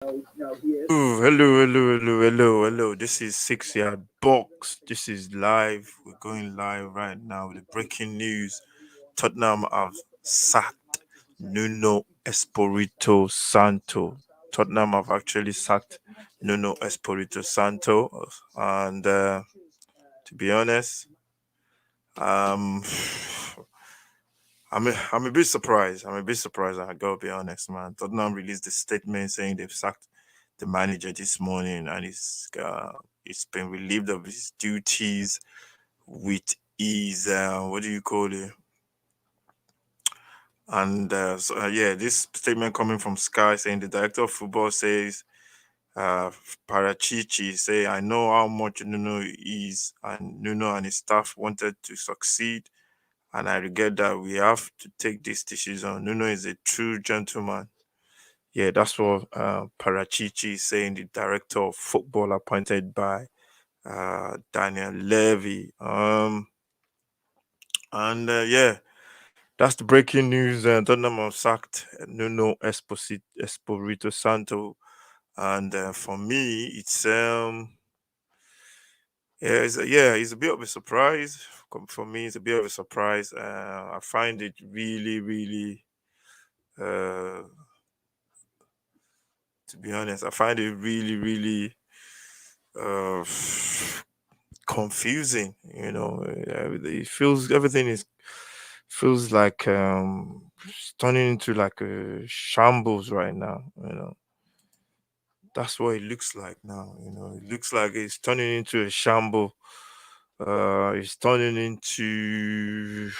Ooh, hello. This is 6 Yard Box. This is live. We're going live right now with the breaking news. Tottenham have sacked Nuno Espirito Santo. Tottenham have actually sacked Nuno Espirito Santo, and to be honest, um, I'm a bit surprised. I'm a bit surprised. I gotta be honest, man. Tottenham released a statement saying they've sacked the manager this morning, and he's been relieved of his duties with his what do you call it? And yeah, this statement coming from Sky saying the director of football says uh Parachichi say I know how much Nuno is and Nuno and his staff wanted to succeed, and I regret that we have to take this decision. Nuno is a true gentleman. Yeah, that's what Parachichi is saying, the director of football appointed by Daniel Levy. And yeah, that's the breaking news. Tottenham have sacked Nuno Espirito Santo, and for me, it's a bit of a surprise. For me, it's a bit of a surprise. I find it really, uh, to be honest, I find it really uh, confusing. It feels everything is feels like it's turning into like a shambles right now. That's what it looks like now. It looks like it's turning into a shamble. It's turning into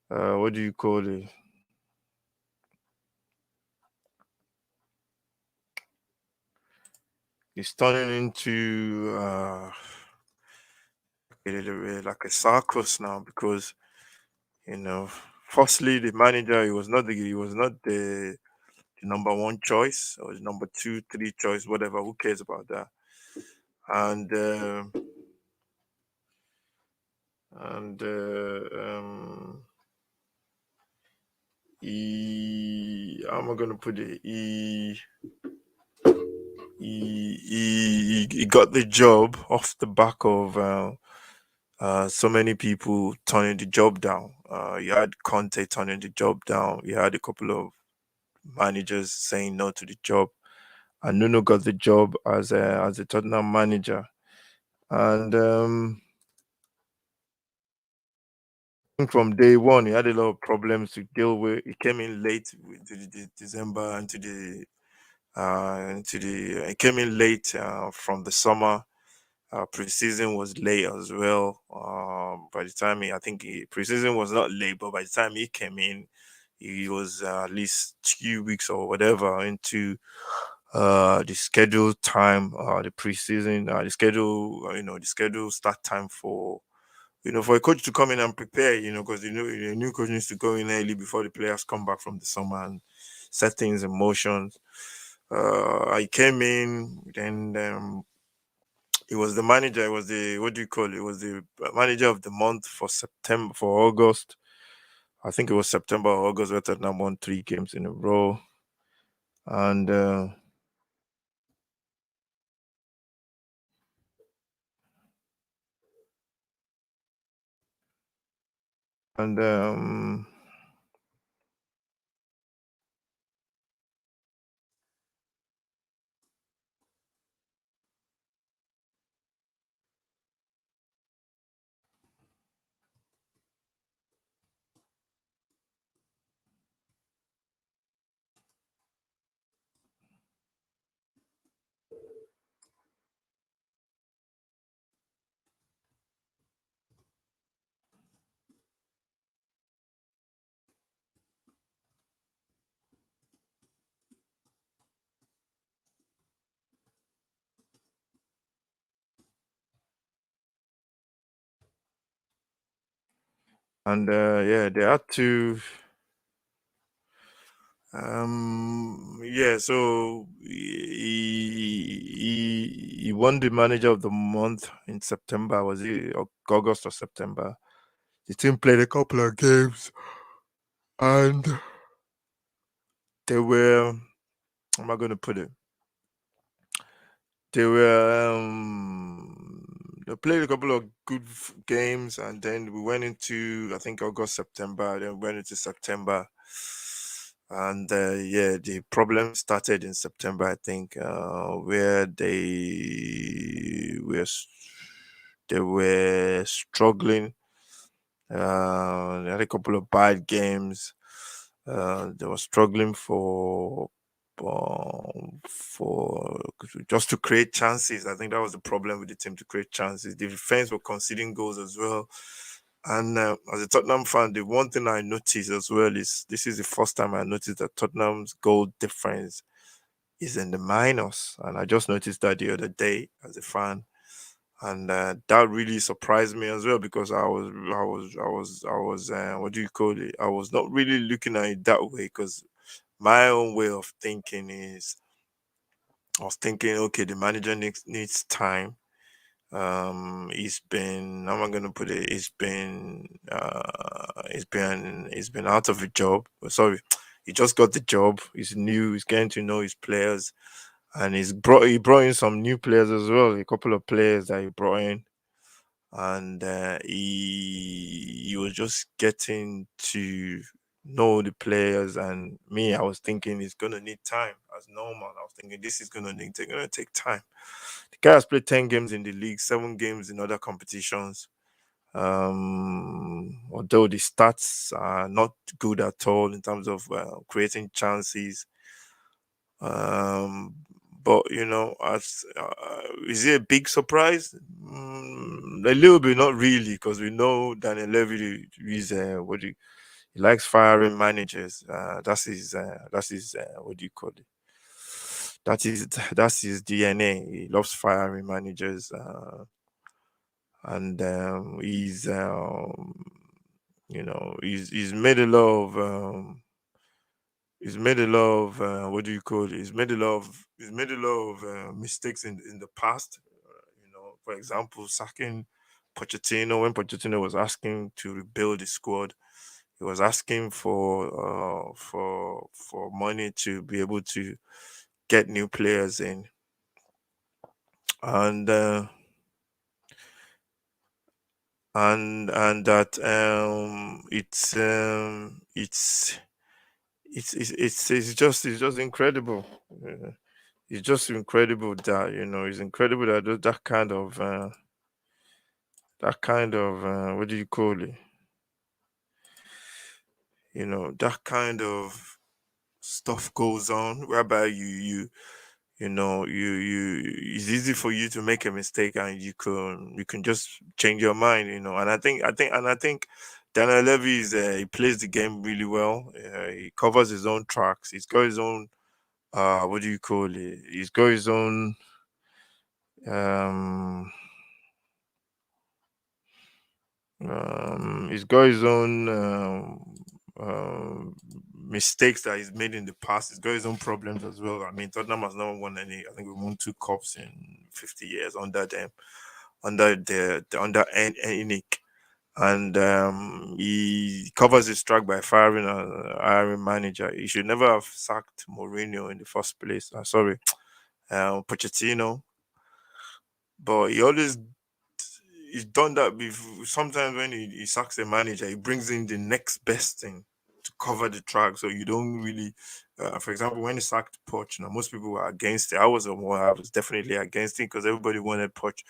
what do you call it? It's turning into like a circus now because you know, firstly the manager he was not the number one choice or the number two, three choice, whatever. Who cares about that? And and how am I gonna put it? He got the job off the back of so many people turning the job down. You had Conte turning the job down. You had a couple of managers saying no to the job, and Nuno got the job as a Tottenham manager. And I think from day one, he had a lot of problems to deal with. He came in late to the December and he came in late from the summer. Preseason was late as well. By the time preseason was not late, but by the time he came in, he was at least 2 weeks or whatever into the scheduled time, the preseason, the schedule start time for a coach to come in and prepare, because a new coach needs to go in early before the players come back from the summer and set things in motion. I came in, then he was the manager. It was the what do you call it? It was the manager of the month for August. I think it was September or August where Tottenham won 3 games in a row, and and um yeah, they had to. Yeah, so he won the manager of the month in September. Was it August or September? The team played a couple of games, and they were how am I going to put it? They were they played a couple of good games, and then we went into, I think, August, September. Then we went into September, and yeah, the problem started in September. I think where they were struggling. They had a couple of bad games. They were struggling for just to create chances. I think that was the problem with the team, to create chances. The defense were conceding goals as well. And as a Tottenham fan, the one thing I noticed as well is this is the first time I noticed that Tottenham's goal difference is in the minus. And I just noticed that the other day as a fan. And that really surprised me as well, because what do you call it? I was not really looking at it that way, because my own way of thinking is, I was thinking, okay, the manager needs time. He's been, how am I gonna put it? He's been out of a job. Sorry, he just got the job. He's new. He's getting to know his players, and he brought in some new players as well. A couple of players that he brought in, and he was just getting to know the players. And me, I was thinking he's gonna need time as normal. I was thinking this is gonna take time. The guy has played 10 games in the league, 7 games in other competitions. Although the stats are not good at all in terms of creating chances, um, but as is it a big surprise? A little bit, not really, because we know Daniel Levy is he likes firing managers. That's his what do you call it? That's his DNA. He loves firing managers, and he's made a lot of what do you call it? He's made a lot of mistakes in the past. For example, sacking Pochettino when Pochettino was asking to rebuild the squad. He was asking for money to be able to get new players in, and that it's just incredible. Uh, it's just incredible that it's incredible that that kind of what do you call it? That kind of stuff goes on, whereby it's easy for you to make a mistake, and you can just change your mind. And I think Daniel Levy he plays the game really well. He covers his own tracks. He's got his own what do you call it? He's got his own um he's got his own mistakes that he's made in the past. He's got his own problems as well. I mean, Tottenham has never won any. I think we won 2 cups in 50 years under them, under Enick. And he covers his track by firing a hiring manager. He should never have sacked Mourinho in the first place. Sorry, Pochettino. But he's done that before. Sometimes when he sacks a manager, he brings in the next best thing to cover the track. So you don't really, for example, when he sacked Poch, now most people were against it. I was definitely against it, because everybody wanted Poch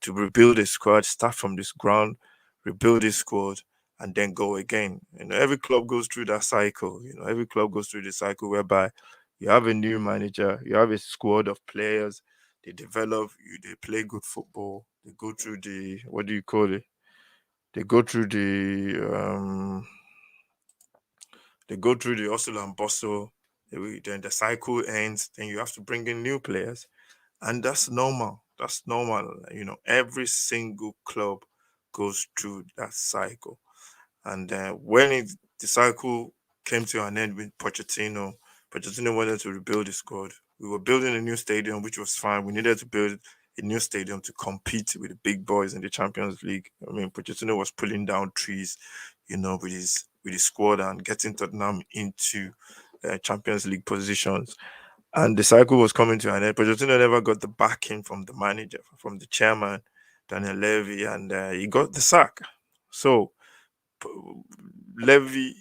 to rebuild his squad, start from this ground, rebuild his squad, and then go again. Every club goes through that cycle. Every club goes through the cycle whereby you have a new manager, you have a squad of players, they develop, they play good football, they go through the, what do you call it? They go through the hustle and bustle. Then the cycle ends. Then you have to bring in new players, and that's normal. That's normal. Every single club goes through that cycle. And when the cycle came to an end with Pochettino, Pochettino wanted to rebuild the squad. We were building a new stadium, which was fine. We needed to build a new stadium to compete with the big boys in the Champions League. I mean, Pochettino was pulling down trees, with his squad, and getting Tottenham into Champions League positions. and the cycle was coming to an end. Pochettino never got the backing from the manager, from the chairman, Daniel Levy, and he got the sack. So P- Levy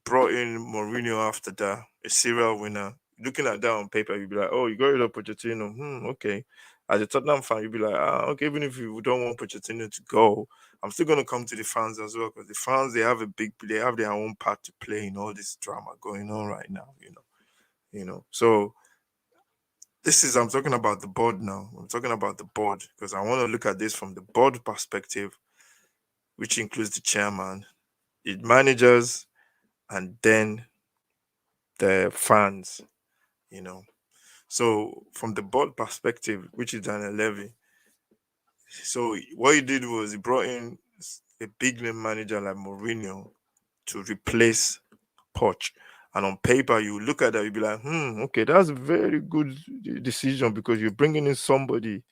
brought in Mourinho after that, a serial winner. Looking at that on paper, you'd be like, "Oh, you got rid of Pochettino. Okay." As a Tottenham fan, you'd be like, okay, even if you don't want Pochettino to go, I'm still gonna come to the fans as well because the fans they have their own part to play in all this drama going on right now. So this is I'm talking about the board now. I'm talking about the board because I want to look at this from the board perspective, which includes the chairman, the managers, and then the fans. You know, so from the board perspective, which is Daniel Levy, so what he did was he brought in a big name manager like Mourinho to replace Poch. And on paper, you look at that, you'll be like, okay, that's a very good decision because you're bringing in somebody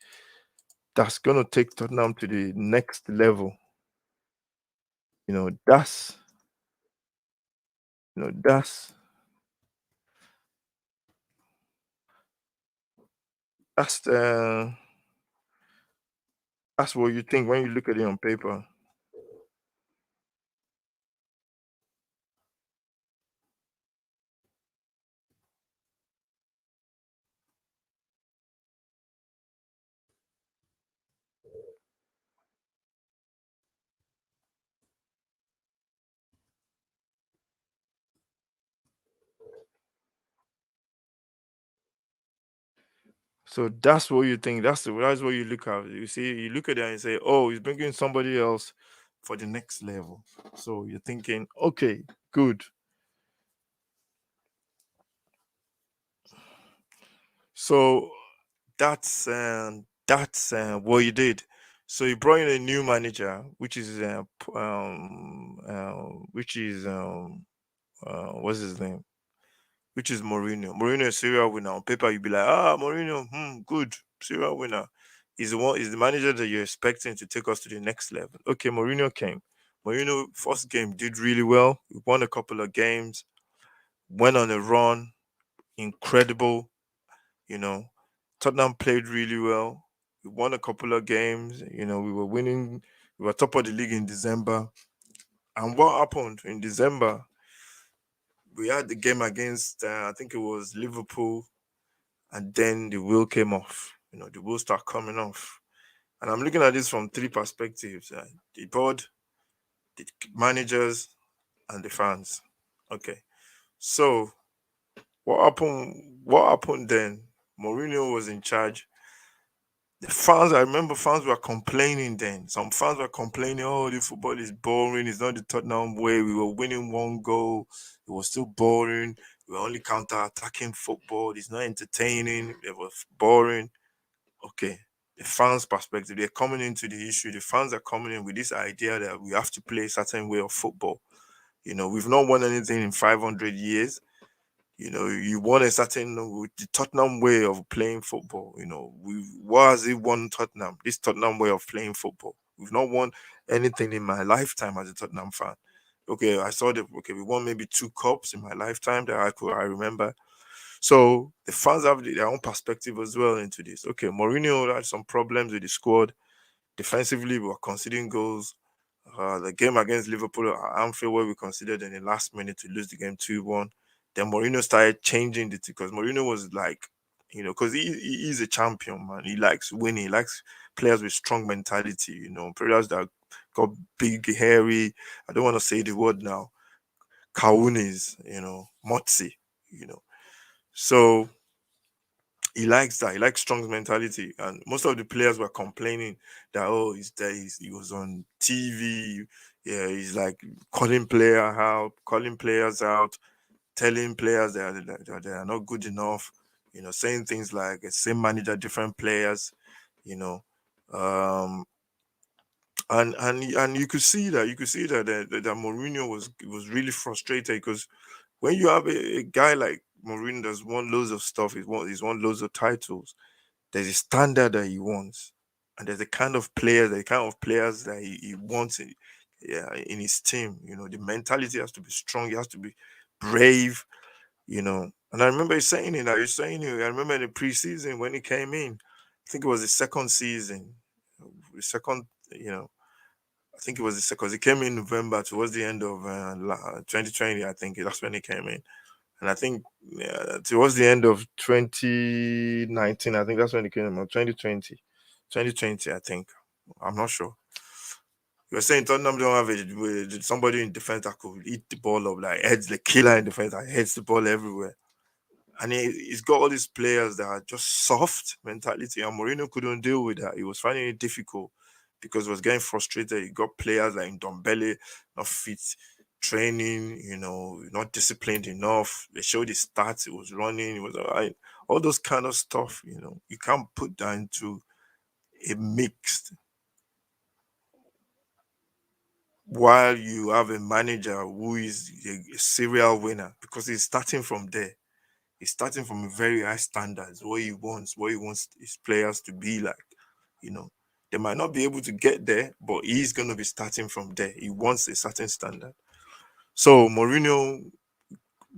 that's gonna take Tottenham to the next level. You know, you know, that's that's the that's what you think when you look at it on paper. So that's what you think. That's what you look at. You see, you look at it and say, "Oh, he's bringing somebody else for the next level." So you're thinking, "Okay, good." So that's what you did. So you brought in a new manager, which is what's his name? Which is Mourinho. Mourinho is serial winner. On paper, you'd be like, Mourinho, good, serial winner. He's the manager that you're expecting to take us to the next level. Okay, Mourinho came. Mourinho first game did really well. We won a couple of games, went on a run, incredible. You know, Tottenham played really well. We won a couple of games. We were winning. We were top of the league in December. And what happened in December? We had the game against I think it was Liverpool, and then the wheel came off. The wheel start coming off. And I'm looking at this from three perspectives: the board, the managers, and the fans. Okay, so what happened? What happened then? Mourinho was in charge. The fans, I remember fans were complaining then. Some fans were complaining, oh, the football is boring. It's not the Tottenham way. We were winning one goal. It was still boring. We were only counter attacking football. It's not entertaining. It was boring. Okay, the fans' perspective, they're coming into the issue. The fans are coming in with this idea that we have to play a certain way of football. We've not won anything in 500 years. You want a certain with the Tottenham way of playing football. We what has it won Tottenham? This Tottenham way of playing football. We've not won anything in my lifetime as a Tottenham fan. Okay, we won maybe two cups in my lifetime that I remember. So the fans have their own perspective as well into this. Okay, Mourinho had some problems with the squad. Defensively, we were conceding goals. The game against Liverpool at Anfield, where we considered in the last minute to lose the game 2-1. Then Mourinho started changing it because Mourinho was like, because he's a champion, man. He likes winning. He likes players with strong mentality, players that got big, hairy. I don't want to say the word now. Kaunis, Motsi, you know. So he likes that. He likes strong mentality. And most of the players were complaining that, oh, he's there. He was on TV. Yeah, he's like calling players out, telling players that they are not good enough, saying things like same manager, different players, you know. Um, and you could see that Mourinho was really frustrated because when you have a guy like Mourinho that's won loads of stuff, he's won loads of titles. There's a standard that he wants, and there's the kind of players that he wants yeah, in his team. The mentality has to be strong. He has to be brave. You know, And I remember you saying it. You're saying it. I remember in the preseason when he came in. I think it was the second season, the second. You know, I think it was the second. 'Cause he came in November towards the end of 2020. I think that's when he came in, and I think towards the end of 2019. I think that's when he came in. Or 2020, 2020. I think. I'm not sure. You're saying Tottenham don't have somebody in defense that could eat the ball up, like heads the killer in defense that heads the ball everywhere. And he's got all these players that are just soft mentality. And Mourinho couldn't deal with that. He was finding it difficult because he was getting frustrated. He got players like Ndombele not fit, training, not disciplined enough. They showed his stats. He was running. He was all right. All those kind of stuff. You can't put that into a mixed while you have a manager who is a serial winner because he's starting from there. He's starting from a very high standards, what he wants his players to be like. You know, they might not be able to get there, but he's gonna be starting from there. He wants a certain standard. So Mourinho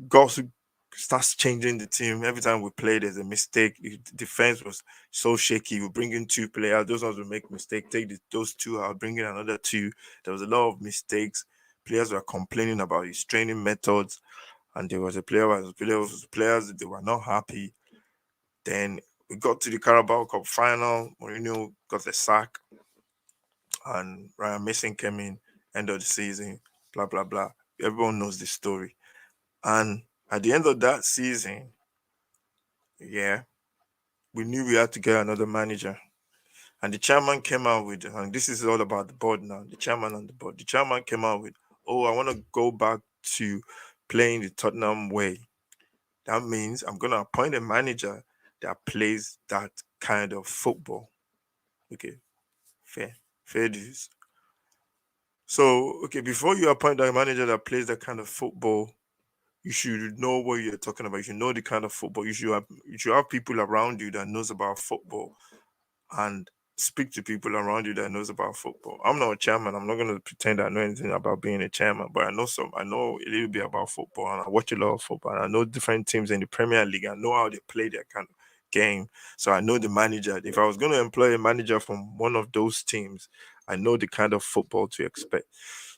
got to starts changing the team. Every time we play, there's a mistake. The defense was so shaky. We bring in two players, those ones will make mistake. Take those two out, bring in another two. There was a lot of mistakes. Players were complaining about his training methods, and there was players they were not happy. Then we got to the Carabao Cup final. Mourinho got the sack, and Ryan Mason came in. End of the season. Blah blah blah. Everyone knows the story. And at the end of that season, yeah, we knew we had to get another manager. And the chairman came out with, and this is all about the board now. The chairman and the board. The chairman came out with, oh, I want to go back to playing the Tottenham way. That means I'm going to appoint a manager that plays that kind of football. Okay, fair, fair dues. So, okay, before you appoint a manager that plays that kind of football, you should know what you're talking about. You should know the kind of football. You should have people around you that knows about football and speak to people around you that knows about football. I'm not a chairman. I'm not going to pretend I know anything about being a chairman, but I know a little bit about football, and I watch a lot of football. And I know different teams in the Premier League. I know how they play their kind of game. So I know the manager. If I was going to employ a manager from one of those teams, I know the kind of football to expect.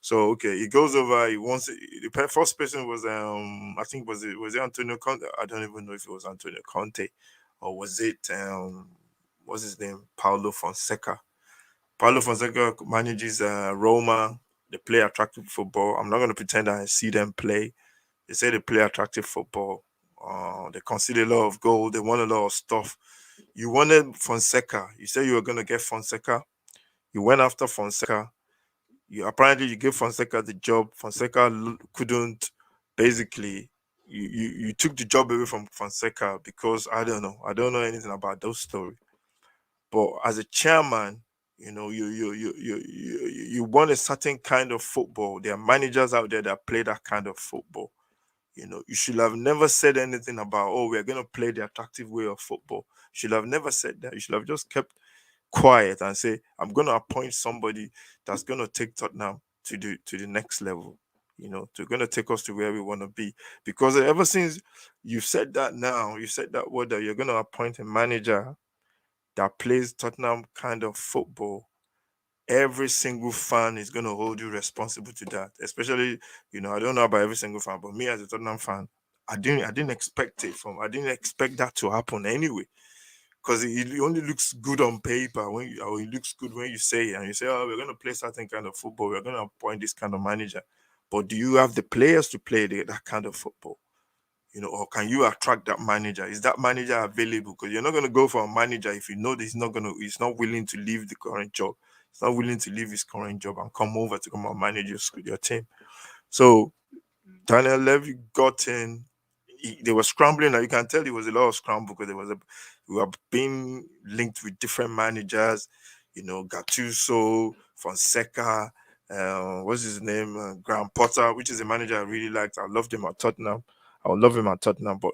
So okay, he goes over. He wants the first person was I think was it Antonio Conte? I don't even know if it was Antonio Conte or was it what's his name? Paulo Fonseca. Paulo Fonseca manages Roma. They play attractive football. I'm not going to pretend I see them play. They say they play attractive football. They concede a lot of goal. They want a lot of stuff. You wanted Fonseca. You said you were going to get Fonseca. You went after Fonseca. You gave Fonseca the job. Fonseca couldn't basically. You took the job away from Fonseca because I don't know. I don't know anything about those stories. But as a chairman, you want a certain kind of football. There are managers out there that play that kind of football. You should have never said anything about, oh, we're gonna play the attractive way of football. You should have never said that. You should have just kept quiet and say, I'm gonna appoint somebody that's gonna take Tottenham to the next level. To gonna take us to where we want to be. Because ever since you've said that now, you said that word that you're gonna appoint a manager that plays Tottenham kind of football, every single fan is going to hold you responsible to that. Especially, I don't know about every single fan, but me as a Tottenham fan, I didn't expect I didn't expect that to happen anyway. Because it only looks good on paper or it looks good when you say it and you say, oh, we're going to play certain kind of football, we're going to appoint this kind of manager. But do you have the players to play that kind of football? Or can you attract that manager? Is that manager available? Because you're not going to go for a manager if you know that he's not willing to leave the current job. He's not willing to leave his current job and come over to come and manage your team. So Daniel Levy got in. They were scrambling. And you can tell it was a lot of scramble because we were being linked with different managers. Gattuso, Fonseca, what's his name, Graham Potter, which is a manager I really liked. I loved him at Tottenham. I would love him at Tottenham, but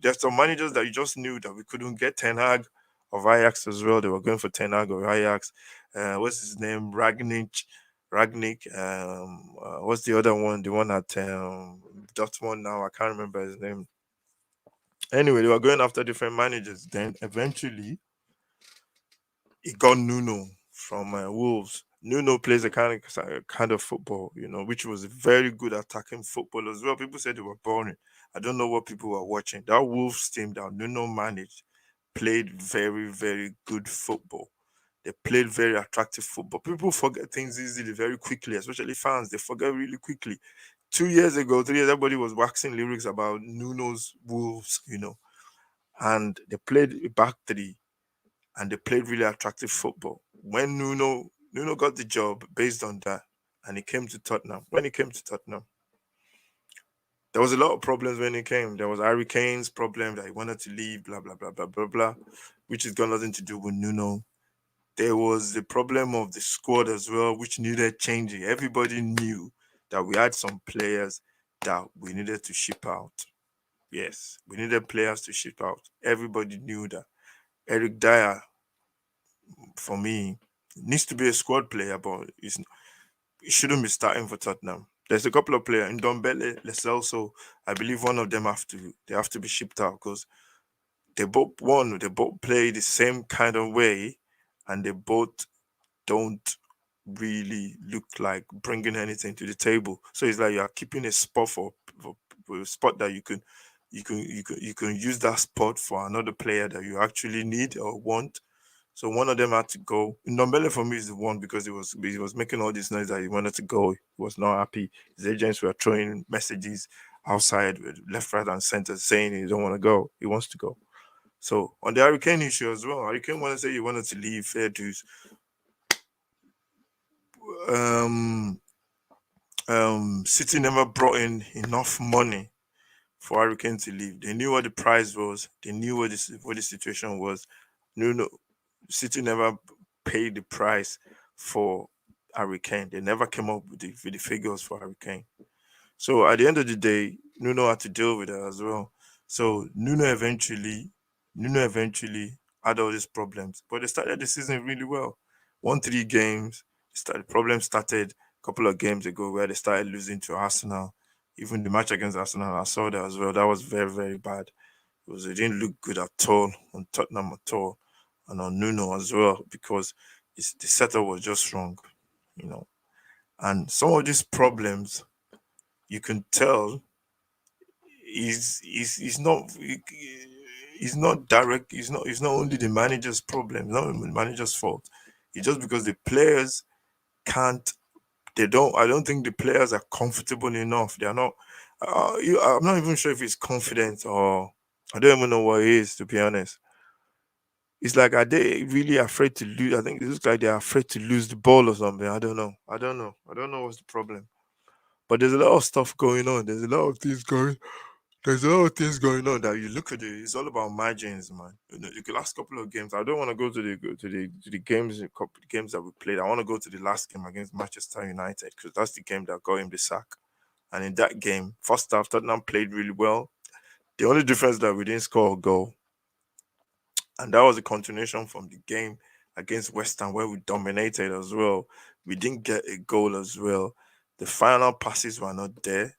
there's some managers that you just knew that we couldn't get. Ten Hag of Ajax as well. They were going for Ten Hag of Ajax. What's his name? Ragnick. What's the other one? The one at Dortmund now. I can't remember his name. Anyway, they were going after different managers. Then eventually, he got Nuno from Wolves. Nuno plays a kind of football, which was very good attacking football as well. People said they were boring. I don't know what people were watching. That Wolves team that Nuno managed played very, very good football. They played very attractive football. People forget things easily, very quickly, especially fans. They forget really quickly. 2 years ago, 3 years, everybody was waxing lyrics about Nuno's Wolves, and they played a back three and they played really attractive football. When Nuno got the job based on that, and he came to Tottenham. When he came to Tottenham, there was a lot of problems when he came. There was Harry Kane's problem that he wanted to leave, blah blah blah blah blah blah, which has got nothing to do with Nuno. There was the problem of the squad as well, which needed changing. Everybody knew that we had some players that we needed to ship out. Yes, we needed players to ship out. Everybody knew that. Eric Dyer, for me, needs to be a squad player, but he shouldn't be starting for Tottenham. There's a couple of players in Dombele, Leselso. I believe one of them have to be shipped out because they both play the same kind of way, and they both don't really look like bringing anything to the table. So it's like you are keeping a spot for a spot that you can use that spot for another player that you actually need or want. So one of them had to go. Ndombele for me is the one because he was making all this noise that he wanted to go. He was not happy. His agents were throwing messages outside with left, right, and center saying he don't want to go. He wants to go. So on the Hurricane issue as well, Hurricane wanted to say he wanted to leave. Fair dues. Um, City never brought in enough money for Hurricane to leave. They knew what the price was. They knew what the situation was. No, City never paid the price for Hurricane. They never came up with the figures for Hurricane. So at the end of the day, Nuno had to deal with it as well. So Nuno eventually had all these problems, but they started the season really well. Won 3 games. Problems started a couple of games ago where they started losing to Arsenal. Even the match against Arsenal, I saw that as well. That was very, very bad. It didn't look good at all on Tottenham at all, and on Nuno as well because the setup was just wrong, you know. And some of these problems you can tell is not direct. It's not only the manager's problem. It's not the manager's fault. It's just because the players can't. They don't. I don't think the players are comfortable enough. They are not. I'm not even sure if it's confidence or I don't even know what it is. To be honest, it's like are they really afraid to lose? I think it looks like they're afraid to lose the ball or something. I don't know. I don't know what's the problem. But there's a lot of stuff going on. There's a lot of things going on that you look at it. It's all about margins, man. The last couple of games. I don't want to go to the games, the couple games that we played. I want to go to the last game against Manchester United because that's the game that got him the sack. And in that game, first half, Tottenham played really well. The only difference that we didn't score a goal, and that was a continuation from the game against West Ham where we dominated as well. We didn't get a goal as well. The final passes were not there.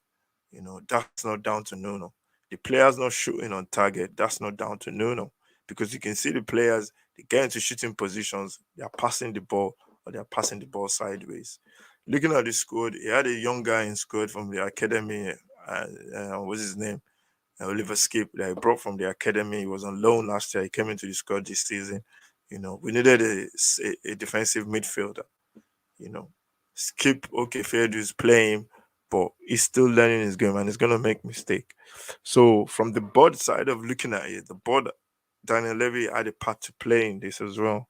That's not down to Nuno. The players not shooting on target, that's not down to Nuno. Because you can see the players, they get into shooting positions, they are passing the ball or they are passing the ball sideways. Looking at the squad, he had a young guy in squad from the academy. What's his name? Oliver Skip that he brought from the academy. He was on loan last year. He came into the squad this season. We needed a defensive midfielder. You know, Skip, okay, Fairdu is playing, but he's still learning his game and he's gonna make mistake. So from the board side of looking at it, the board Daniel Levy had a part to play in this as well.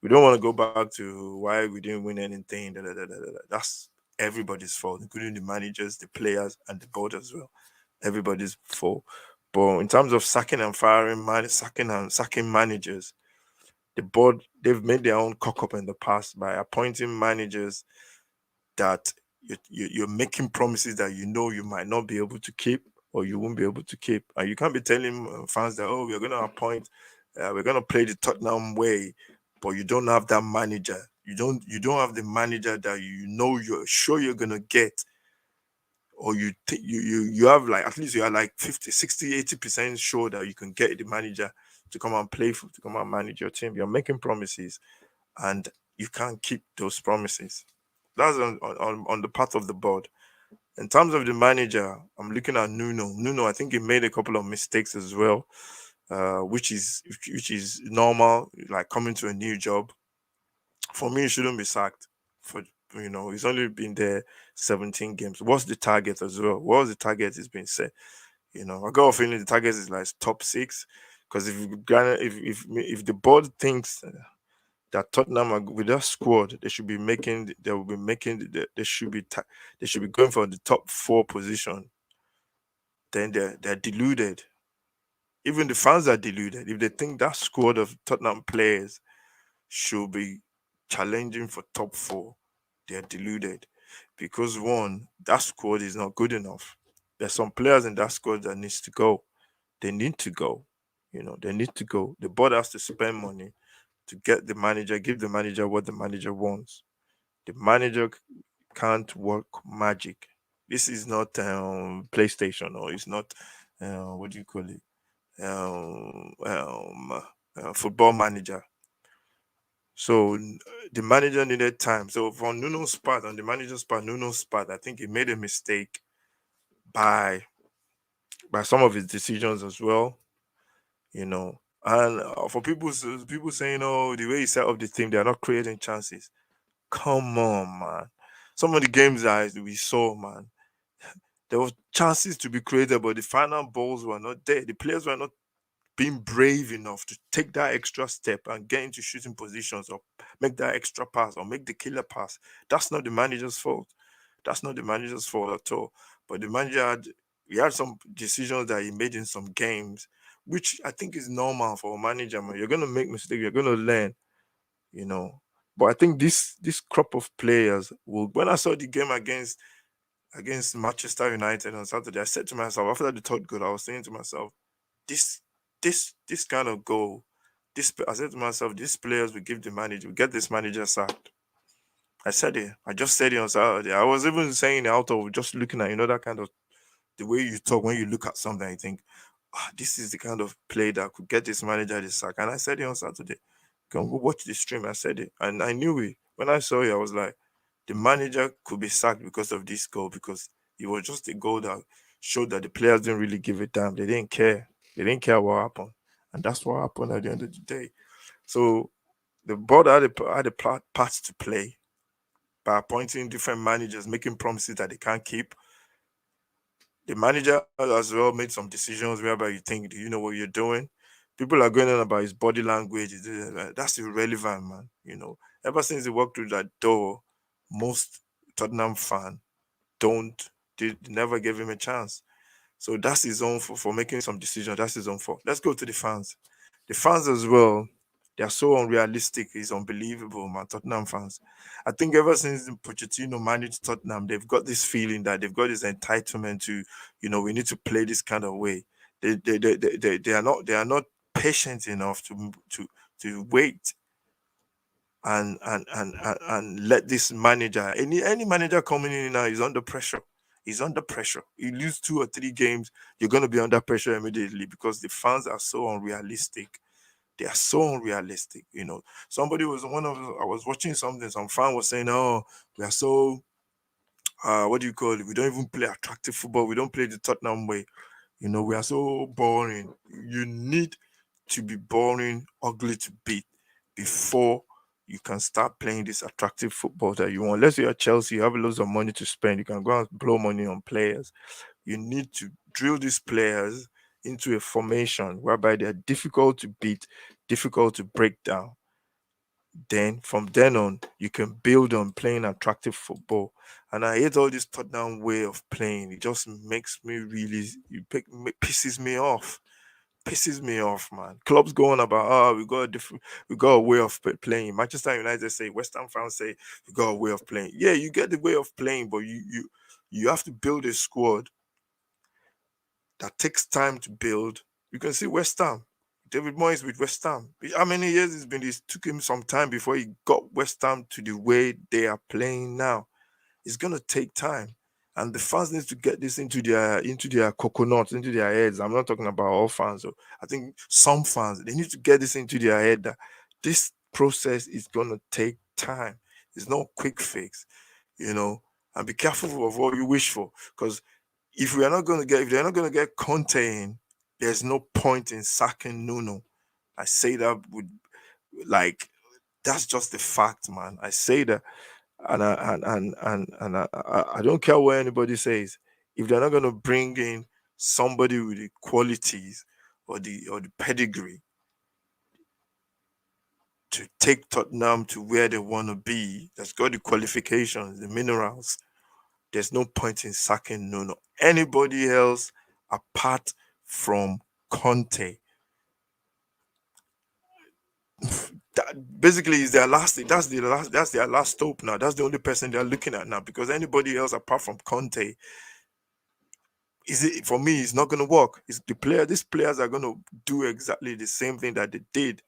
We don't want to go back to why we didn't win anything. Da, da, da, da, da, da. That's everybody's fault, including the managers, the players, and the board as well. Everybody's fault. But in terms of sacking and firing, sacking and sacking managers, the board they've made their own cock up in the past by appointing managers that you're making promises that you might not be able to keep or you won't be able to keep, and you can't be telling fans that we're going to appoint, we're going to play the Tottenham way, but you don't have that manager. You don't have the manager that you're sure you're going to get or you have like at least you are like 50, 60, 80% sure that you can get the manager to come and play for to come and manage your team. You're making promises and you can't keep those promises. That's on the part of the board. In terms of the manager, I'm looking at Nuno. Nuno, I think he made a couple of mistakes as well, which is normal. Like coming to a new job, for me, he shouldn't be sacked. For he's only been there 17 games. What's the target as well? What was the target? It's been set. I got a feeling the target is like top six. Because if the board thinks that Tottenham with that squad, they will be making, they should be going for the top four position. Then they're deluded. Even the fans are deluded if they think that squad of Tottenham players should be challenging for top four. They're deluded because one, that squad is not good enough. There's some players in that squad that needs to go. They need to go. They need to go. The board has to spend money to get the manager, give the manager what the manager wants. The manager can't work magic. This is not PlayStation, or it's not what do you call it? Football manager. So the manager needed time. So from Nuno's part, on the manager's part, Nuno's part, I think he made a mistake by some of his decisions as well. And for people saying, "Oh, the way he set up the team, they are not creating chances." Come on, man. Some of the games that we saw, man, there were chances to be created, but the final balls were not there. The players were not being brave enough to take that extra step and get into shooting positions, or make that extra pass, or make the killer pass. That's not the manager's fault. That's not the manager's fault at all. But the manager he had some decisions that he made in some games, which I think is normal for a manager, man. You're gonna make mistakes, you're gonna learn, you know. But I think this crop of players will, when I saw the game against Manchester United on Saturday, I said to myself, after the third goal, I was saying to myself, this this kind of goal, I said to myself, these players will give the manager, will get this manager sacked. I said it. I just said it on Saturday. I was even saying it out of just looking at, that kind of the way you talk when you look at something, I think, this is the kind of play that could get this manager the sack. And I said it on Saturday. Can go watch the stream. I said it. And I knew it. When I saw it, I was like, the manager could be sacked because of this goal, because it was just a goal that showed that the players didn't really give a damn. They didn't care. They didn't care what happened. And that's what happened at the end of the day. So the board had a part to play by appointing different managers, making promises that they can't keep. The manager as well made some decisions whereby you think, do you know what you're doing? People are going on about his body language. That's irrelevant, man. Ever since he walked through that door, most Tottenham fan don't they never gave him a chance. So that's his own for making some decisions. That's his own fault. Let's go to the fans. The fans as well, they are so unrealistic. It's unbelievable, man. Tottenham fans. I think ever since Pochettino managed Tottenham, they've got this feeling that they've got this entitlement to, we need to play this kind of way. They are not patient enough to wait and let this manager, any manager coming in now is under pressure. He's under pressure. You lose 2 or 3 games, you're gonna be under pressure immediately because the fans are so unrealistic. They are so unrealistic. Somebody was I was watching something. Some fan was saying, "Oh, we are so what do you call it? We don't even play attractive football. We don't play the Tottenham way. We are so boring." You need to be boring, ugly to beat before you can start playing this attractive football that you want. Unless you're Chelsea, you have loads of money to spend. You can go and blow money on players. You need to drill these players into a formation whereby they're difficult to beat, difficult to break down. Then from then on, you can build on playing attractive football. And I hate all this Tottenham way of playing. It just makes me really, pisses me off. Pisses me off, man. Clubs going about, we got a way of playing. Manchester United say, West Ham fans say, we got a way of playing. Yeah, you get the way of playing, but you have to build a squad that takes time to build. You can see West Ham. David Moyes with West Ham. How many years it's been? It took him some time before he got West Ham to the way they are playing now. It's gonna take time. And the fans need to get this into their coconuts, into their heads. I'm not talking about all fans. So I think some fans, they need to get this into their head that this process is gonna take time. It's not quick fix, you know. And be careful of what you wish for. Because if they're not gonna get Conte in, there's no point in sacking Nuno. I say that with like that's just the fact, man. I say that, and I don't care what anybody says. If they're not going to bring in somebody with the qualities or the pedigree to take Tottenham to where they want to be, that's got the qualifications, the minerals, there's no point in sacking Nuno. Anybody else apart from Conte, that basically is their last. That's their last hope now. That's the only person they're looking at now, because anybody else apart from Conte, is it for me? It's not going to work. It's the player. These players are going to do exactly the same thing that they did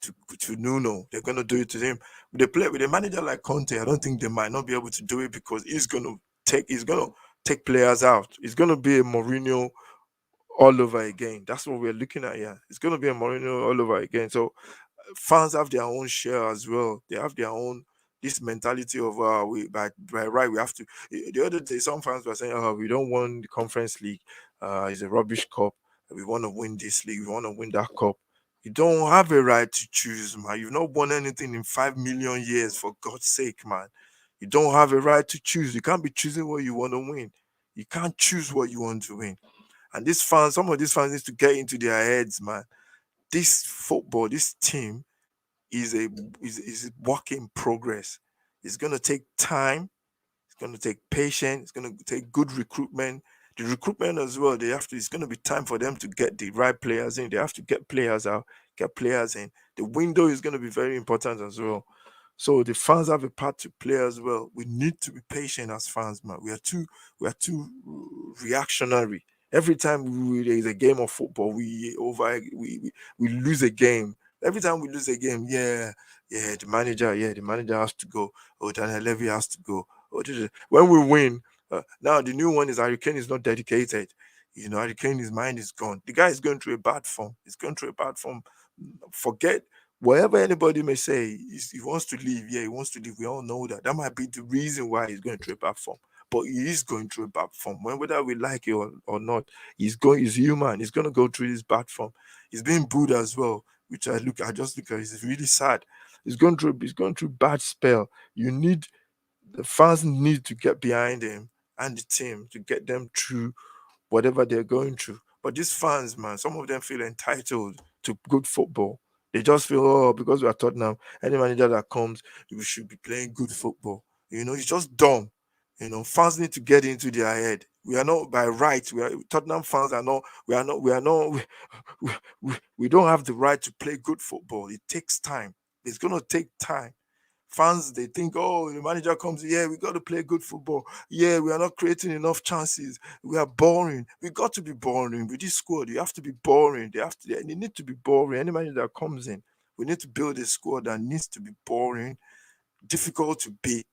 to Nuno. They're going to do it to him. With a manager like Conte, I don't think they might not be able to do it, because he's going to take players out. It's going to be a Mourinho all over again. That's what we're looking at here. It's going to be a Mourinho all over again. So fans have their own share as well. They have their own this mentality of we by right we have to. The other day, some fans were saying, "Oh, we don't want the Conference League. It's a rubbish cup. We want to win this league. We want to win that cup." You don't have a right to choose, man. You've not won anything in 5 million years, for God's sake, man. You don't have a right to choose. You can't be choosing what you want to win. You can't choose what you want to win. And some of these fans need to get into their heads, man. This football, this team is a work in progress. It's gonna take time. It's gonna take patience. It's gonna take good recruitment. The recruitment as well. They have to. It's gonna be time for them to get the right players in. They have to get players out, get players in. The window is gonna be very important as well. So the fans have a part to play as well. We need to be patient as fans, man. We are too reactionary. Every time there is a game of football, we lose a game. Every time we lose a game, the manager has to go. Oh, Daniel Levy has to go. When we win, now the new one is Harry Kane is not dedicated. Harry Kane, his mind is gone. The guy is going through a bad form. He's going through a bad form. Forget whatever anybody may say. He wants to leave. Yeah, he wants to leave. We all know that. That might be the reason why he's going through a bad form. But he is going through a bad form. Whether we like it or not, he's human. He's gonna go through this bad form. He's being booed as well, which I just look at it's really sad. He's going through bad spell. The fans need to get behind him and the team to get them through whatever they're going through. But these fans, man, some of them feel entitled to good football. They just feel, oh, because we are Tottenham, any manager that comes, we should be playing good football. It's just dumb. Fans need to get into their head. We are not by right. Tottenham fans are not. We don't have the right to play good football. It takes time. It's gonna take time. Fans, they think, oh, the manager comes, yeah, we got to play good football. Yeah, we are not creating enough chances. We are boring. We got to be boring with this squad. You have to be boring. They need to be boring. Any manager that comes in, we need to build a squad that needs to be boring, difficult to beat,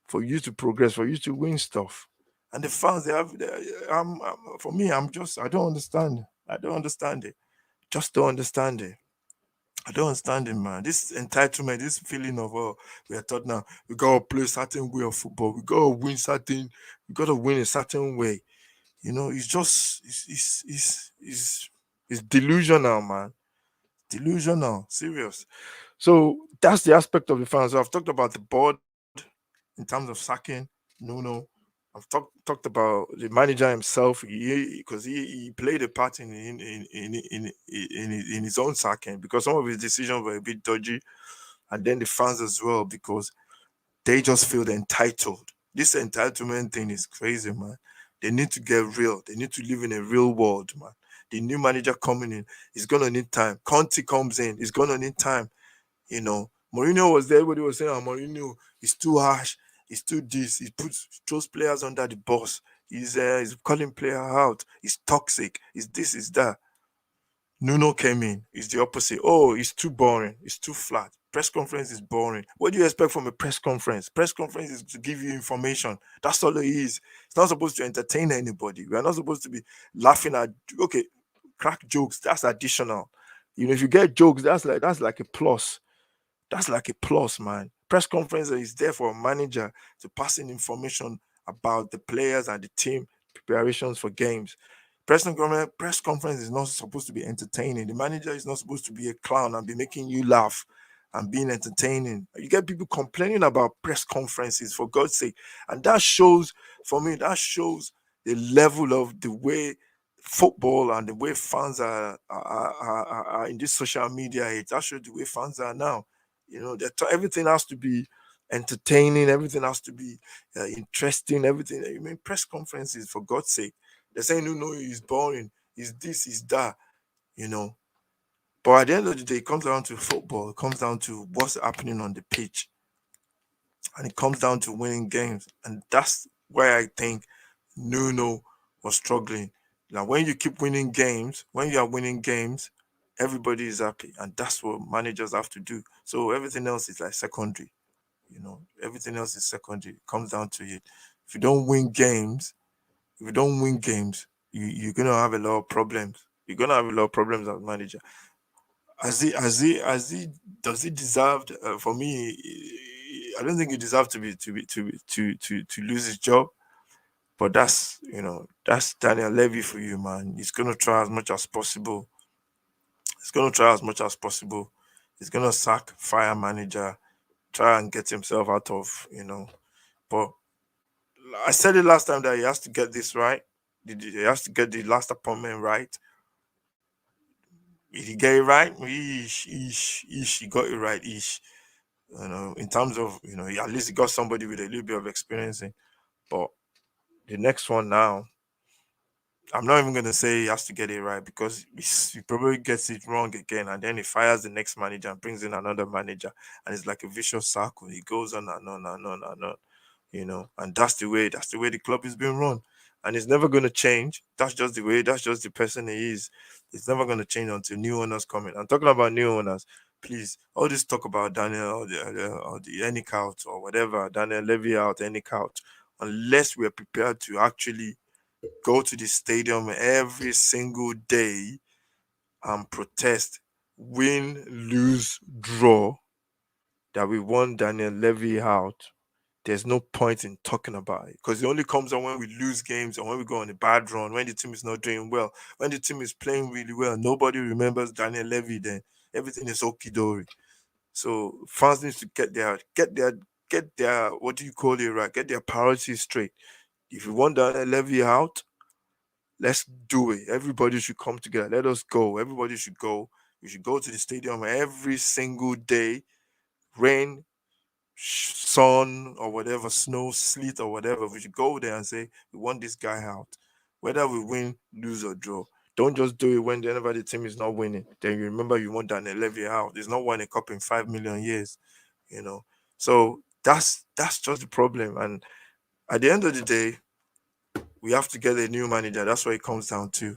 for you to progress, for you to win stuff. And the fans, for me, I don't understand. I don't understand it. Just don't understand it. I don't understand it, man. This entitlement, this feeling of we are Tottenham, we gotta play a certain way of football. We gotta win a certain way. It's delusional, man. Delusional, serious. So that's the aspect of the fans. So I've talked about the board in terms of sacking Nuno. I've talked about the manager himself, because he played a part in his own sacking, because some of his decisions were a bit dodgy, and then the fans as well, because they just feel entitled. This entitlement thing is crazy, man. They need to get real. They need to live in a real world, man. The new manager coming in is gonna need time. Conte comes in, he's gonna need time. Mourinho was there. Everybody was saying, "Oh, Mourinho is too harsh. He's too this. Throws players under the bus. He's calling player out. He's toxic. He's this. Is that." Nuno came in. It's the opposite. Oh, it's too boring. It's too flat. Press conference is boring. What do you expect from a press conference? Press conference is to give you information. That's all it is. It's not supposed to entertain anybody. We are not supposed to be laughing at, okay, crack jokes. That's additional. If you get jokes, that's like a plus. That's like a plus, man. Press conference is there for a manager to pass in information about the players and the team preparations for games. Press conference is not supposed to be entertaining. The manager is not supposed to be a clown and be making you laugh and being entertaining. You get people complaining about press conferences, for God's sake. And that shows, for me, that shows the level of the way football and the way fans are in this social media age. That shows the way fans are now. Everything has to be entertaining, everything has to be interesting, everything. I mean, press conferences, for God's sake. They're saying, no, he's boring, he's this, he's that, you know. But at the end of the day, it comes down to football, it comes down to what's happening on the pitch, and it comes down to winning games. And that's why I think Nuno was struggling. Now, when you keep winning games, when you are winning games, everybody is happy. And that's what managers have to do. So everything else is like secondary. Everything else is secondary. It comes down to it. If you don't win games, if you don't win games, you're gonna have a lot of problems. You're gonna have a lot of problems as manager. As he does he deserve? For me, I don't think he deserves to lose his job. But that's Daniel Levy for you, man. He's gonna try as much as possible. He's gonna try as much as possible. He's gonna sack fire manager, try and get himself out of. But I said it last time that he has to get this right. He has to get the last appointment right. Did he get it right? He got it right. In terms of at least he got somebody with a little bit of experience in. But the next one now, I'm not even gonna say he has to get it right because he probably gets it wrong again, and then he fires the next manager and brings in another manager, and it's like a vicious circle. He goes on and on and on and on. And that's the way the club is being run, and it's never going to change. That's just the person he is. It's never going to change until new owners come in. I'm talking about new owners. Please, all this talk about Daniel or the any couch or whatever, Daniel Levy out, any couch, unless we're prepared to actually go to the stadium every single day and protest, win, lose, draw, that we want Daniel Levy out, there's no point in talking about it because it only comes on when we lose games or when we go on a bad run, when the team is not doing well, when the team is playing really well. Nobody remembers Daniel Levy. Then everything is okie dory. So fans need to get their what do you call it, right? Get their priorities straight. If you want Daniel Levy out, let's do it. Everybody should come together. Let us go. Everybody should go. We should go to the stadium every single day, rain, sun or whatever, snow, sleet or whatever. We should go there and say we want this guy out, whether we win, lose or draw. Don't just do it whenever the team is not winning. Then you remember you want Daniel Levy out. He's not won a cup in 5 million years, you know. So that's just the problem. And at the end of the day, we have to get a new manager. That's what it comes down to.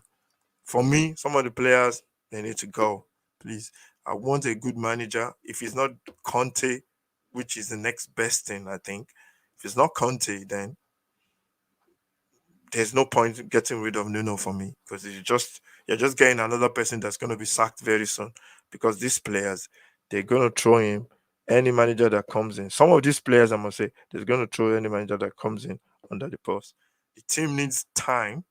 For me, some of the players they need to go. Please, I want a good manager. If it's not Conte, which is the next best thing, I think. If it's not Conte, then there's no point in getting rid of Nuno for me because you're just getting another person that's going to be sacked very soon because these players they're going to throw him any manager that comes in. Some of these players, I must say, they're going to throw any manager that comes in under the post. The team needs time.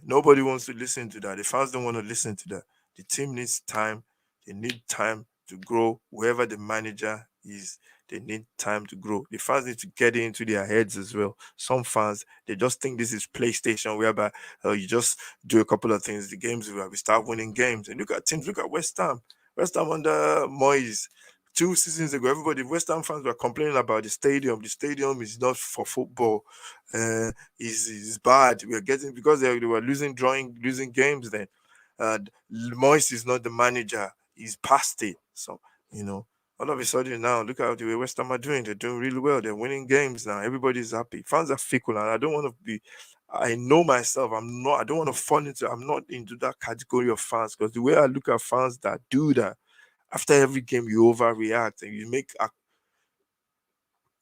Nobody wants to listen to that. The fans don't want to listen to that. The team needs time. They need time to grow. Whoever the manager is, they need time to grow. The fans need to get it into their heads as well. Some fans they just think this is PlayStation, whereby you just do a couple of things. The games where we start winning games. And look at teams. Look at West Ham. West Ham under Moyes. 2 seasons ago, everybody, West Ham fans were complaining about the stadium. The stadium is not for football. Is bad. We are getting because they were losing games then. Moyes is not the manager. He's past it. So you know, All of a sudden now, look at the way West Ham are doing. They're doing really well. They're winning games now. Everybody's happy. Fans are fickle, and I don't want to be. I know myself. I'm not. I don't want to fall into. I'm not into that category of fans because the way I look at fans that do that, after every game you overreact and you make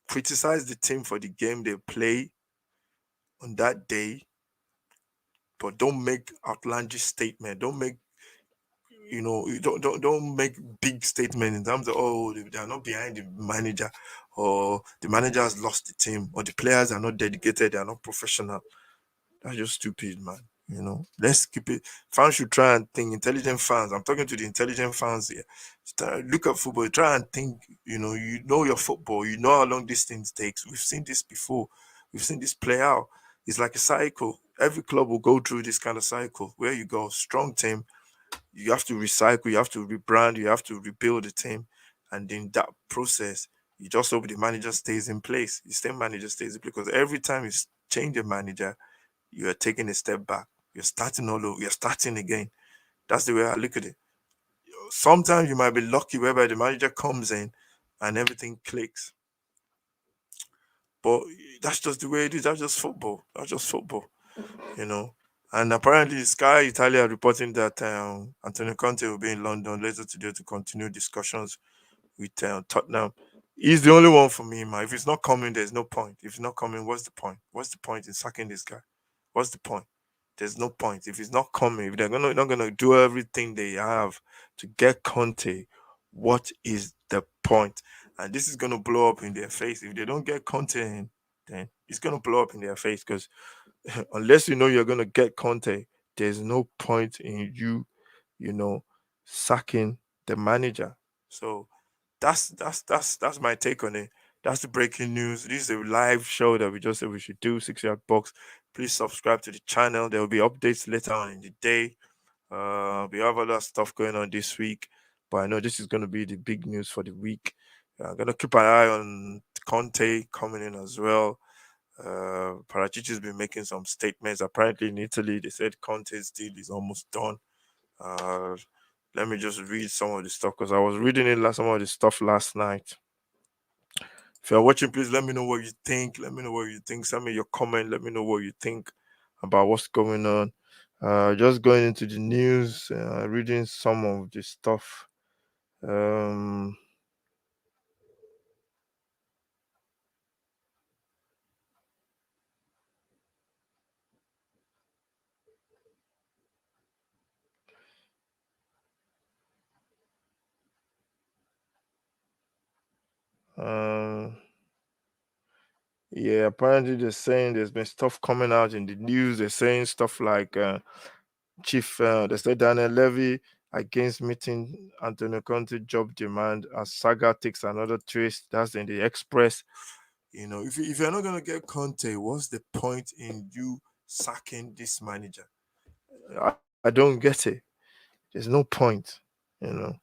criticize the team for the game they play on that day, but don't make outlandish statement. Don't make you don't make big statement in terms of they are not behind the manager or the manager has lost the team or the players are not dedicated, they are not professional. That's just stupid, man. Let's keep it. Fans should try and think. Intelligent fans. I'm talking to the intelligent fans here. Look at football. Try and think. You know your football. You know how long this thing takes. We've seen this before. We've seen this play out. It's like a cycle. Every club will go through this kind of cycle where you go strong team, you have to recycle, you have to rebrand, you have to rebuild the team, and in that process, you just hope the manager stays in place. The same manager stays in place because every time you change a manager, you are taking a step back. You're starting all over. You're starting again. That's the way I look at it. Sometimes you might be lucky whereby the manager comes in and everything clicks, but that's just the way it is. That's just football. That's just football. you know. And apparently, Sky Italia reporting that Antonio Conte will be in London later today to continue discussions with Tottenham. He's the only one for me, man. If he's not coming, there's no point. If he's not coming, what's the point? What's the point in sacking this guy? What's the point? There's no point. If he's not coming, if they're not gonna do everything they have to get Conte, what is the point? And this is gonna blow up in their face. If they don't get Conte in, then it's gonna blow up in their face because unless you know you're gonna get Conte, there's no point in you know, sacking the manager. So that's my take on it. That's the breaking news. This is a live show that we just said we should do. 6 yard box. Please subscribe to the channel. There will be updates later on in the day. We have other stuff going on this week, but I know this is going to be the big news for the week. I'm gonna keep an eye on Conte coming in as well. Paratici has been making some statements. Apparently, in Italy, they said Conte's deal is almost done. Uh, Let me just read some of the stuff because I was reading some of the stuff last night. If you're watching, please let me know what you think. Let me know what you think. Send me your comment. Let me know what you think about what's going on. Just going into the news, reading some of the stuff. Um, um, yeah, apparently they're saying there's been stuff coming out in the news. They're saying stuff like they said Daniel Levy against meeting Antonio Conte job demand as Saga takes another twist. That's in the Express. If you're not gonna get Conte, what's the point in you sacking this manager? I don't get it. There's no point. You know.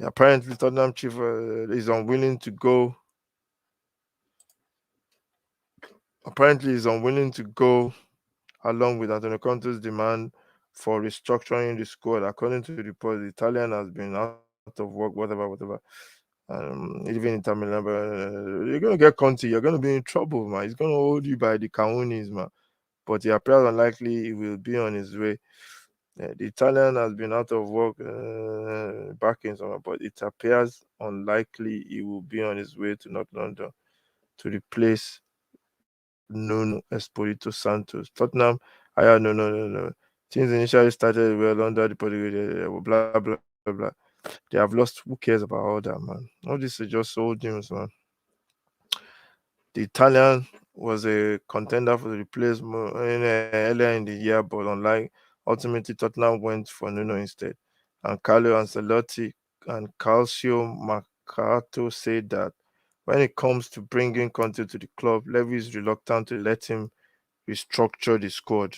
Apparently, Tottenham chief is unwilling to go. Apparently, is unwilling to go along with Antonio Conte's demand for restructuring the squad. According to the report, the Italian has been out of work, whatever. Even Inter Milan, but you're gonna get Conte, you're gonna be in trouble, man. He's gonna hold you by the Kaunis, man. But it appears unlikely he will be on his way. The Italian has been out of work back in summer, but it appears unlikely he will be on his way to North London to replace Nuno Espirito Santos. Tottenham, no. Things initially started well under the Portuguese, blah, blah, blah. They have lost. Who cares about all that, man? All this is just old news, man. The Italian was a contender for the replacement earlier in the year, but unlike ultimately Tottenham went for Nuno instead. And Carlo Ancelotti and Calcio Mercato said that when it comes to bringing Conte to the club, Levy is reluctant to let him restructure the squad.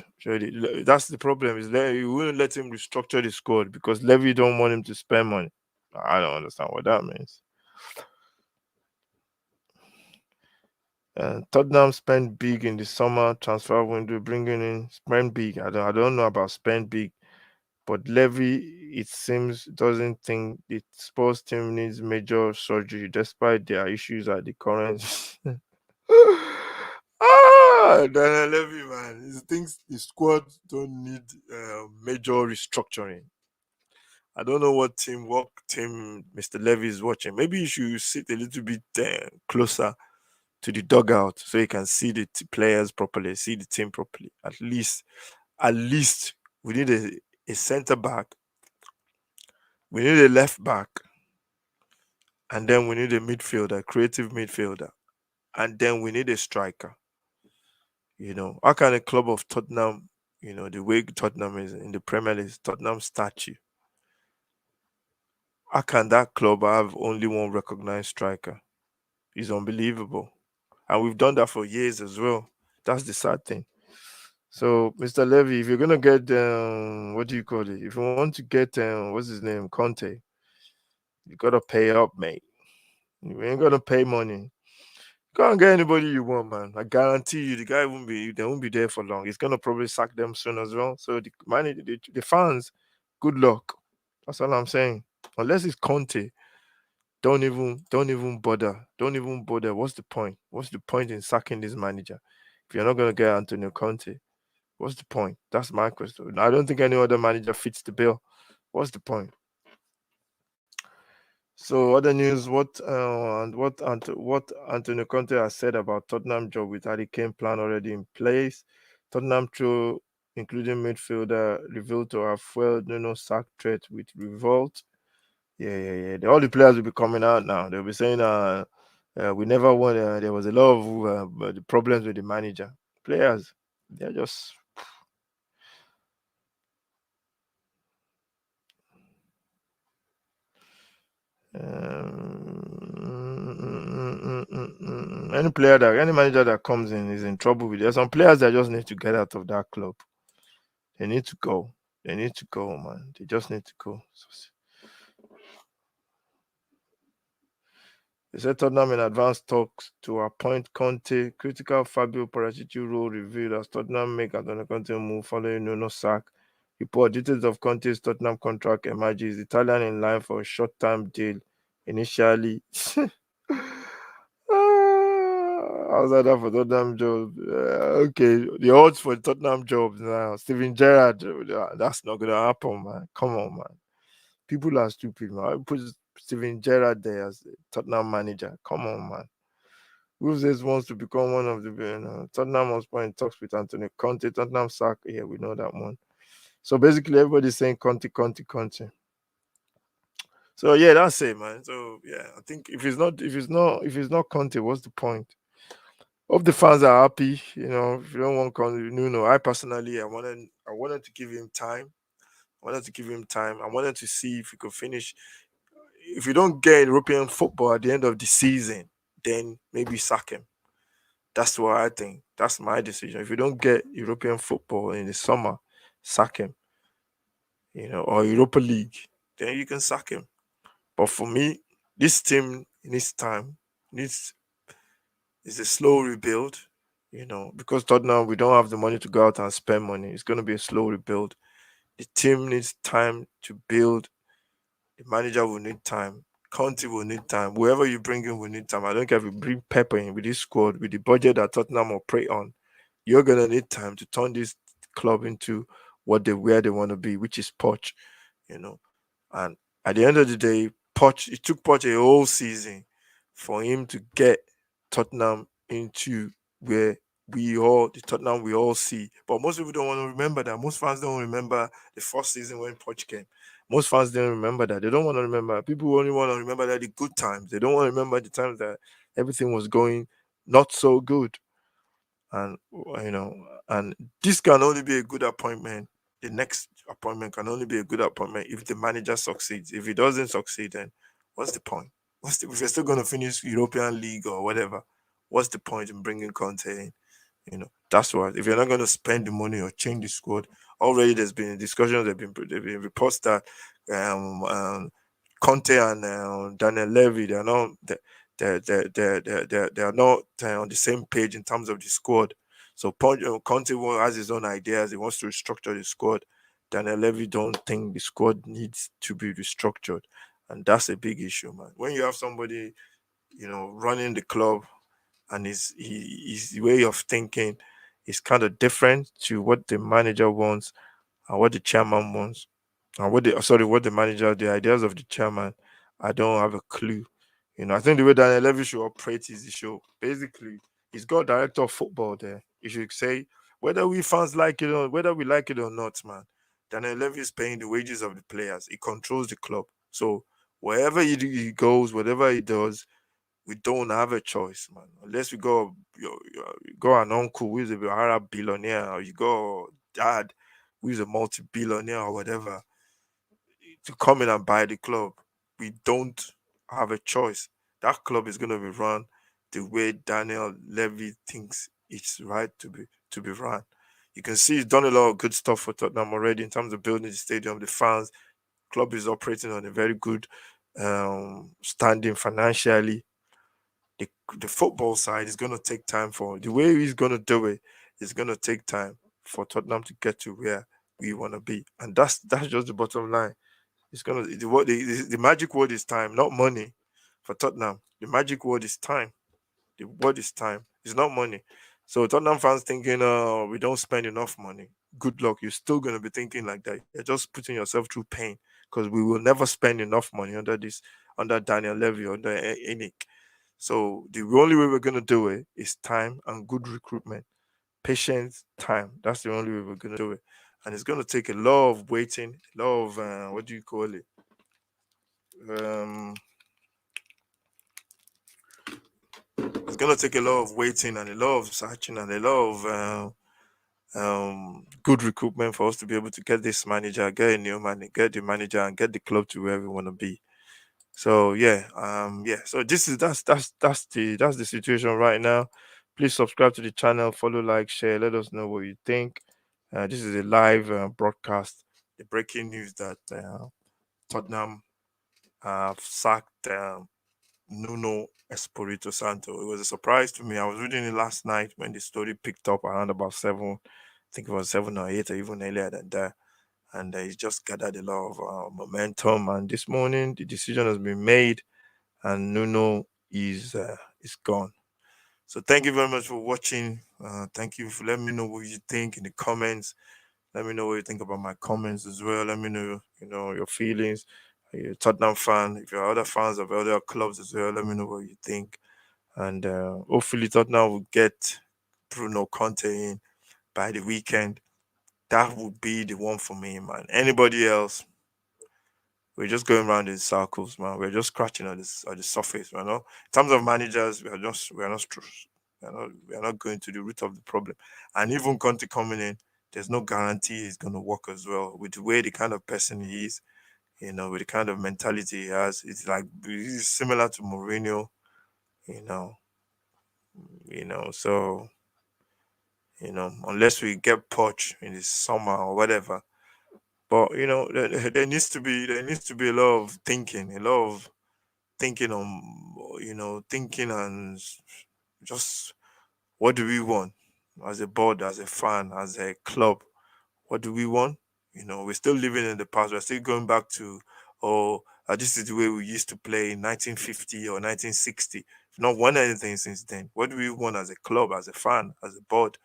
That's the problem. Is that you wouldn't let him restructure the squad because Levy don't want him to spend money. I don't understand what that means. Tottenham spent big in the summer transfer window, bringing in spend big. I don't know about spend big. But Levy, it seems, doesn't think the Spurs team needs major surgery despite their issues at the current. Daniel Levy, man, he thinks the squad don't need major restructuring. I don't know what team Mr. Levy is watching. Maybe you should sit a little bit closer to the dugout so you can see the players properly, see the team properly. At least we need a center back, we need a left back, and then we need a midfielder, creative midfielder, and then we need a striker. How can a club of Tottenham, the way Tottenham is in the Premier League, Tottenham statue, how can that club have only one recognized striker? It's unbelievable. And we've done that for years as well. That's the sad thing. So, Mr. Levy, if you're gonna get what do you call it? If you want to get what's his name, Conte, you gotta pay up, mate. You ain't gonna pay money. Can't get anybody you want, man. I guarantee you, the guy won't be. They won't be there for long. He's gonna probably sack them soon as well. So the fans, good luck. That's all I'm saying. Unless it's Conte, don't even bother. Don't even bother. What's the point? What's the point in sacking this manager if you're not gonna get Antonio Conte? What's the point? That's my question. I don't think any other manager fits the bill. What's the point? So other news, what Antonio Conte has said about Tottenham job with Harry Kane plan already in place. Tottenham through including midfielder revealed to have fueled Nuno sack threat with revolt. Yeah, yeah, yeah. All the players will be coming out now. They'll be saying, we never won. There was a lot of the problems with the manager. Players, they're just any manager that comes in is in trouble with. There's some players that just need to get out of that club. They need to go. They need to go, man. They just need to go. They said Tottenham in advanced talks to appoint Conte. Critical Fabio Paratici role revealed as Tottenham make Antonio Conte move following Nuno sack. Report details of Conte's Tottenham contract emerges. Italian in line for a short-term deal initially. Outside that for Tottenham job. Okay, the odds for Tottenham jobs now. Steven Gerrard, that's not gonna happen, man. Come on, man. People are stupid, man. I put Steven Gerrard there as Tottenham manager. Come on, man. Who says wants to become one of the Tottenham was in talks with Antonio Conte. Tottenham sack. Yeah, we know that one. So basically, everybody's saying Conte, Conte, Conte. So yeah, that's it, man. So yeah, I think if it's not Conte, what's the point? Hope the fans are happy. If you don't want Conte, Nuno, I personally, I wanted to give him time. I wanted to give him time. I wanted to see if he could finish. If you don't get European football at the end of the season, then maybe sack him. That's what I think. That's my decision. If you don't get European football in the summer, sack him. Or Europa League, then you can sack him. But for me, this team needs time. Needs It's a slow rebuild. Because Tottenham, we don't have the money to go out and spend money. It's going to be a slow rebuild. The team needs time to build. The manager will need time. Conte will need time. Whoever you bring in will need time. I don't care if you bring Pepper in with this squad, with the budget that Tottenham operate on. You're gonna need time to turn this club into where they want to be, which is Poch. You know, and at the end of the day, Poch it took Poch a whole season for him to get Tottenham into where the Tottenham we all see. But most people don't want to remember that. Most fans don't remember the first season when Poch came. Most fans don't remember that. They don't want to remember. People only want to remember that the good times. They don't want to remember the times that everything was going not so good. And and this can only be a good appointment. The next appointment can only be a good appointment if the manager succeeds. If he doesn't succeed, then what's the point? If you're still going to finish European League or whatever? What's the point in bringing Conte in? That's what. If you're not going to spend the money or change the squad, already there's been discussions. There've been reports that Conte and Daniel Levy they are not on the same page in terms of the squad. So Conte has his own ideas. He wants to restructure the squad. Daniel Levy don't think the squad needs to be restructured, and that's a big issue, man. When you have somebody, running the club, and his way of thinking is kind of different to what the manager wants and what the chairman wants, and what the manager, the ideas of the chairman, I don't have a clue. I think the way Daniel Levy should operate is the show. Basically, he's got a director of football there. He should say whether we fans like it or whether we like it or not, man. Daniel Levy is paying the wages of the players. He controls the club. So wherever he goes, whatever he does, we don't have a choice, man. Unless we go, you go an uncle who is a Arab billionaire, or you go dad who is a multi-billionaire or whatever to come in and buy the club. We don't have a choice. That club is going to be run the way Daniel Levy thinks it's right to be run. You can see he's done a lot of good stuff for Tottenham already in terms of building the stadium, the fans. Club is operating on a very good standing financially. The football side is going to take time for the way he's going to do it. It's going to take time for Tottenham to get to where we want to be, and that's just the bottom line. It's gonna the magic word is time, not money. For Tottenham, the magic word is time. The word is time. It's not money. So Tottenham fans thinking, "Oh, we don't spend enough money." Good luck. You're still gonna be thinking like that. You're just putting yourself through pain because we will never spend enough money under Daniel Levy, under Enik. So the only way we're gonna do it is time and good recruitment, patience, time. That's the only way we're gonna do it, and it's gonna take a lot of waiting, a lot of what do you call it? Um, it's gonna take a lot of waiting and a lot of searching and a lot of good recruitment for us to be able to get this manager, get a new manager, get the manager, and get the club to where we want to be. So yeah, yeah. So this is that's the situation right now. Please subscribe to the channel, follow, like, share. Let us know what you think. This is a live broadcast. The breaking news that Tottenham have sacked Nuno Espirito Santo. It was a surprise to me. I was reading it last night when the story picked up around about 7. I think it was 7 or 8, or even earlier than that. And it's just gathered a lot of momentum. And this morning, the decision has been made, and Nuno is gone. So thank you very much for watching. Thank you for letting me know what you think in the comments. Let me know what you think about my comments as well. Let me know, your feelings. Are you a Tottenham fan? If you're other fans of other clubs as well, let me know what you think. And hopefully Tottenham will get Bruno Conte in by the weekend. That would be the one for me, man. Anybody else, we're just going around in circles, man. We're just scratching on the surface, you know. In terms of managers, we are not going to the root of the problem. And even Conte coming in, there's no guarantee he's going to work as well with the way the kind of person he is, with the kind of mentality he has. It's like he's similar to Mourinho, you know, So unless we get Poch in the summer or whatever. But there needs to be a lot of thinking, a lot of thinking on thinking and just what do we want as a board, as a fan, as a club. What do we want? We're still living in the past. We're still going back to, oh, this is the way we used to play in 1950 or 1960. We've not won anything since then. What do we want as a club, as a fan, as a board?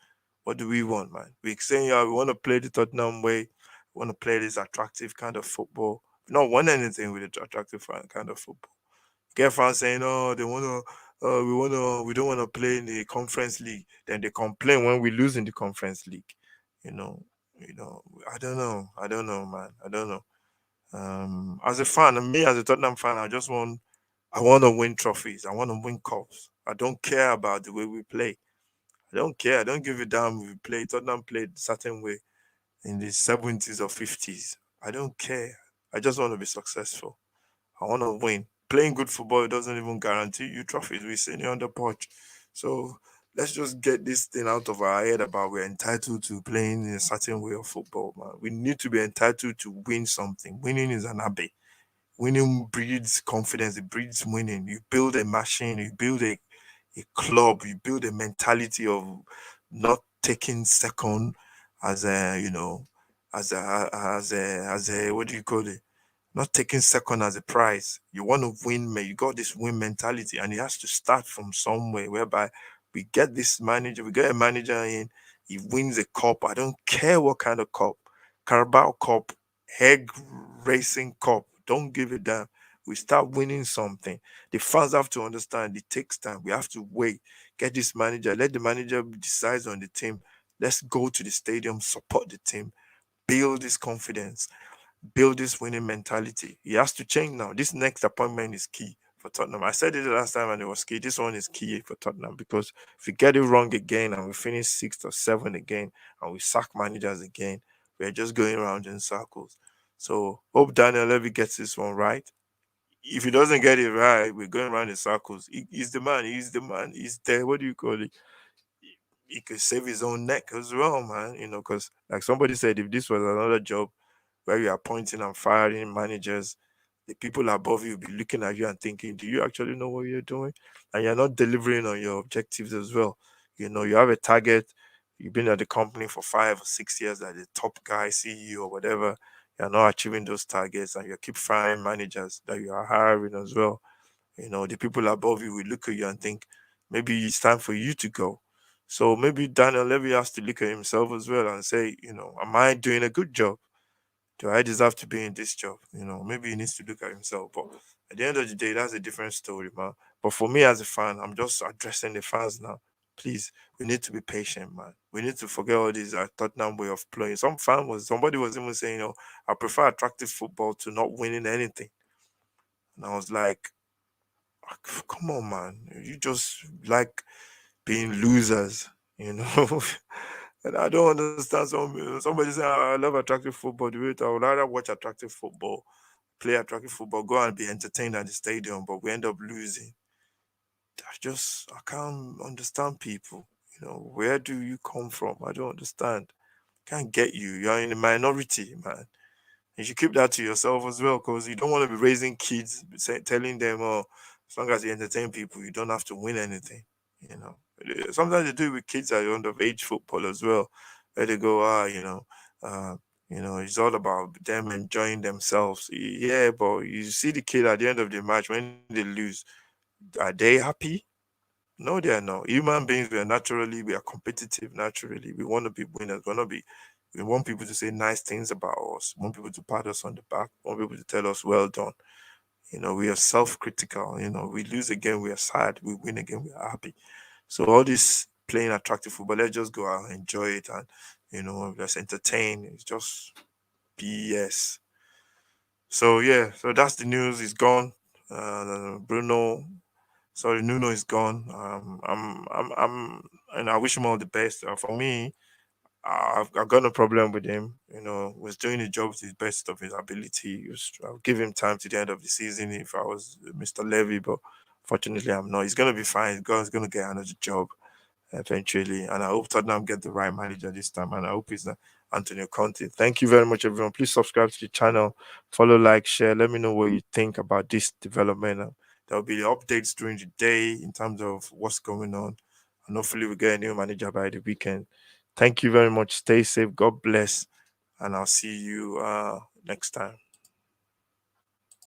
What do we want, man? We're saying, yeah, we want to play the Tottenham way. We want to play this attractive kind of football. We've not won anything with the attractive kind of football. Get fans saying, "Oh, they want to, we don't want to play in the conference league." Then they complain when we lose in the conference league. You know, I don't know. I don't know, man. I don't know. As a fan, and me as a Tottenham fan, I want to win trophies. I want to win cups. I don't care about the way we play. I don't care. I don't give a damn if we play. Tottenham played a certain way in the 70s or 50s. I don't care. I just want to be successful. I want to win. Playing good football doesn't even guarantee you trophies. We seen it on the porch. So let's just get this thing out of our head about we're entitled to playing in a certain way of football, man. We need to be entitled to win something. Winning is an habit. Winning breeds confidence. It breeds winning. You build a machine. You build a club. You build a mentality of not taking second as a as a what do you call it? Not taking second as a prize. You want to win, man. You got this win mentality, and it has to start from somewhere. Whereby we get this manager, we get a manager in, he wins a cup. I don't care what kind of cup, Carabao Cup, egg racing cup. Don't give a damn. We start winning something. The fans have to understand it takes time. We have to wait. Get this manager. Let the manager decide on the team. Let's go to the stadium, support the team, build this confidence, build this winning mentality. He has to change now. This next appointment is key for Tottenham. I said it the last time and it was key. This one is key for Tottenham because if we get it wrong again and we finish sixth or seventh again and we sack managers again, we're just going around in circles. So hope Daniel Levy gets this one right. If he doesn't get it right, we're going around in circles. He's the man. He's the man. He's there. What do you call it? He could save his own neck as well, man. Because like somebody said, if this was another job where you're appointing and firing managers, the people above you will be looking at you and thinking, do you actually know what you're doing? And you're not delivering on your objectives as well. You have a target, you've been at the company for 5 or 6 years as the top guy, CEO, or whatever. You're not achieving those targets and you keep firing managers that you are hiring as well. The people above you will look at you and think maybe it's time for you to go. So maybe Daniel Levy has to look at himself as well and say, am I doing a good job? Do I deserve to be in this job? Maybe he needs to look at himself. But at the end of the day, that's a different story, man. But for me as a fan, I'm just addressing the fans now. Please, we need to be patient, man. We need to forget all this Tottenham way of playing. Somebody was even saying, I prefer attractive football to not winning anything. And I was like, come on, man. You just like being losers, you know. And I don't understand somebody say, I love attractive football. I would rather watch attractive football, play attractive football, go and be entertained at the stadium, but we end up losing. I can't understand people. Where do you come from? I don't understand. Can't get you. You're in the minority, man. You should keep that to yourself as well, because you don't want to be raising kids, telling them, oh, as long as you entertain people, you don't have to win anything. Sometimes they do it with kids at underage football as well, where they go, uh, it's all about them enjoying themselves. Yeah, but you see the kid at the end of the match when they lose, are they happy? No, they are not. Human beings, we are competitive naturally. We want to be winners. We want people to say nice things about us. We want people to pat us on the back. We want people to tell us, well done. We are self-critical. We lose again, we are sad. We win again, we are happy. So all this playing attractive football, let's just go out and enjoy it and let's entertain. It's just BS. So yeah, so that's the news. It's gone. Nuno is gone. And I wish him all the best. For me, I've got no problem with him. Was doing the job to the best of his ability. I'll give him time to the end of the season if I was Mr. Levy, but fortunately I'm not. He's gonna be fine. He's gonna get another job eventually, and I hope Tottenham get the right manager this time. And I hope it's not Antonio Conte. Thank you very much, everyone. Please subscribe to the channel, follow, like, share. Let me know what you think about this development. There'll be updates during the day in terms of what's going on, and hopefully we get a new manager by the weekend. Thank you very much. Stay safe. God bless. And I'll see you next time.